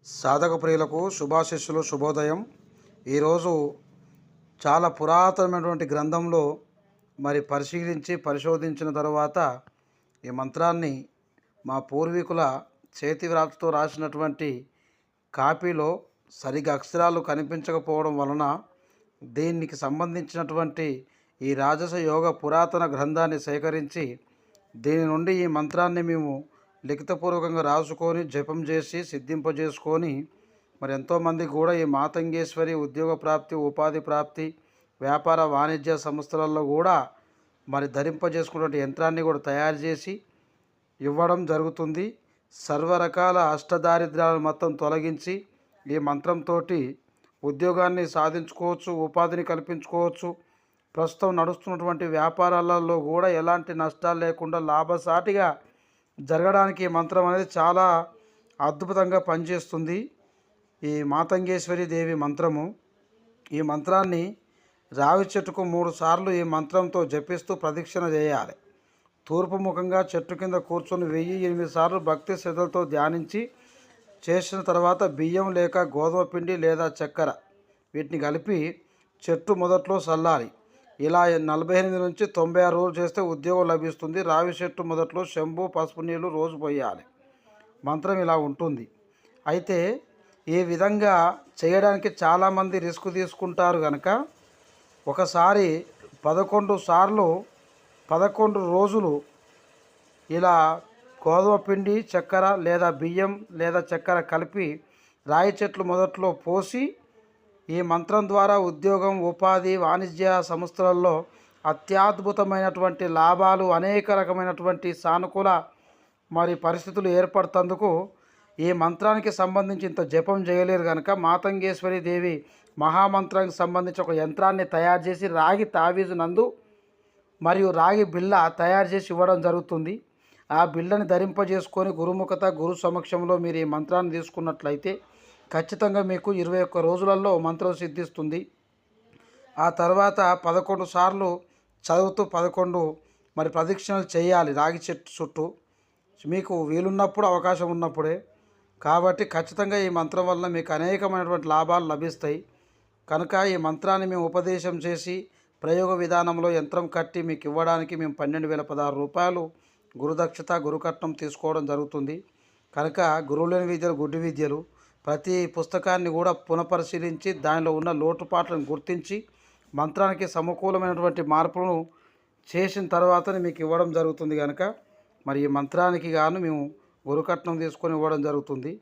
సాధక ప్రియులకు శుభాశిస్సులు శుభోదయం. ఈరోజు చాలా పురాతనమైనటువంటి గ్రంథంలో పరిశీలించి పరిశోధించిన తర్వాత ఈ మంత్రాన్ని మా పూర్వీకుల చేతి వ్రాతతో రాసినటువంటి కాపీలో సరిగా అక్షరాలు కనిపించకపోవడం వలన దీనికి సంబంధించినటువంటి ఈ రాజస యోగ పురాతన గ్రంథాన్ని సేకరించి దీని నుండి ఈ మంత్రాన్ని మేము లిఖితపూర్వకంగా రాసుకొని జపం చేసి సిద్ధింపజేసుకొని ఎంతోమంది కూడా ఈ మాతంగేశ్వరి ఉద్యోగ ప్రాప్తి, ఉపాధి ప్రాప్తి, వ్యాపార వాణిజ్య సంస్థలలో కూడా ధరింపజేసుకునే యంత్రాన్ని కూడా తయారు చేసి ఇవ్వడం జరుగుతుంది. సర్వరకాల అష్టదారిద్ర్యాలను మొత్తం తొలగించి ఈ మంత్రంతో ఉద్యోగాన్ని సాధించుకోవచ్చు, ఉపాధిని కల్పించుకోవచ్చు. ప్రస్తుతం నడుస్తున్నటువంటి వ్యాపారాలలో కూడా ఎలాంటి నష్టాలు లేకుండా లాభసాటిగా జరగడానికి ఈ మంత్రం అనేది చాలా అద్భుతంగా పనిచేస్తుంది. ఈ మాతంగేశ్వరి దేవి మంత్రము, ఈ మంత్రాన్ని రావి చెట్టుకు 3 సార్లు ఈ మంత్రంతో జపిస్తూ ప్రదక్షిణ చేయాలి. తూర్పు ముఖంగా చెట్టు కింద కూర్చొని 1008 సార్లు భక్తి శ్రద్ధలతో ధ్యానించి చేసిన తర్వాత బియ్యం లేక గోధుమ పిండి లేదా చక్కెర వీటిని కలిపి చెట్టు మొదట్లో చల్లాలి. ఇలా 48 నుంచి 96 రోజులు చేస్తే ఉద్యోగం లభిస్తుంది. రావి చెట్టు మొదట్లో శంభు పసుపు నీళ్ళు రోజు పోయాలి. మంత్రం ఇలా ఉంటుంది. అయితే ఈ విధంగా చేయడానికి చాలామంది రిస్క్ తీసుకుంటారు కనుక ఒకసారి 11 సార్లు 11 రోజులు ఇలా గోధుమ పిండి, చక్కెర లేదా బియ్యం లేదా చక్కెర కలిపి రాయి చెట్లు మొదట్లో పోసి ఈ మంత్రం ద్వారా ఉద్యోగం, ఉపాధి, వాణిజ్య సంస్థలలో అత్యద్భుతమైనటువంటి లాభాలు, అనేక రకమైనటువంటి సానుకూల పరిస్థితులు ఏర్పడుతందుకు ఈ మంత్రానికి సంబంధించి ఇంత జపం చేయలేరు కనుక మాతంగేశ్వరి దేవి మహామంత్రానికి సంబంధించి ఒక యంత్రాన్ని తయారు చేసి రాగి తావీజు నందు మరియు రాగి బిళ్ళ తయారు చేసి ఇవ్వడం జరుగుతుంది. ఆ బిళ్ళని ధరింపజేసుకొని గురుముఖత గురు సమక్షంలో మీరు ఈ మంత్రాన్ని తీసుకున్నట్లయితే ఖచ్చితంగా మీకు 21 రోజులలో మంత్రం సిద్ధిస్తుంది. ఆ తర్వాత 11 సార్లు చదువుతూ 11 ప్రదక్షిణలు చేయాలి రాగి చెట్టు చుట్టూ, మీకు వీలున్నప్పుడు అవకాశం ఉన్నప్పుడే. కాబట్టి ఖచ్చితంగా ఈ మంత్రం వల్ల మీకు అనేకమైనటువంటి లాభాలు లభిస్తాయి. కనుక ఈ మంత్రాన్ని మేము ఉపదేశం చేసి ప్రయోగ విధానంలో యంత్రం కట్టి మీకు ఇవ్వడానికి మేము 12,016 రూపాయలు గురుదక్షత, గురుకట్నం తీసుకోవడం జరుగుతుంది. కనుక గురువులేని విద్యలు గుడ్డి విద్యలు. ప్రతి పుస్తకాన్ని కూడా పునఃపరిశీలించి దానిలో ఉన్న లోటుపాట్లను గుర్తించి మంత్రానికి సమకూలమైనటువంటి మార్పులను చేసిన తర్వాతనే మీకు ఇవ్వడం జరుగుతుంది. కనుక ఈ మంత్రానికి గాను మేము గురుకట్నం తీసుకొని ఇవ్వడం జరుగుతుంది.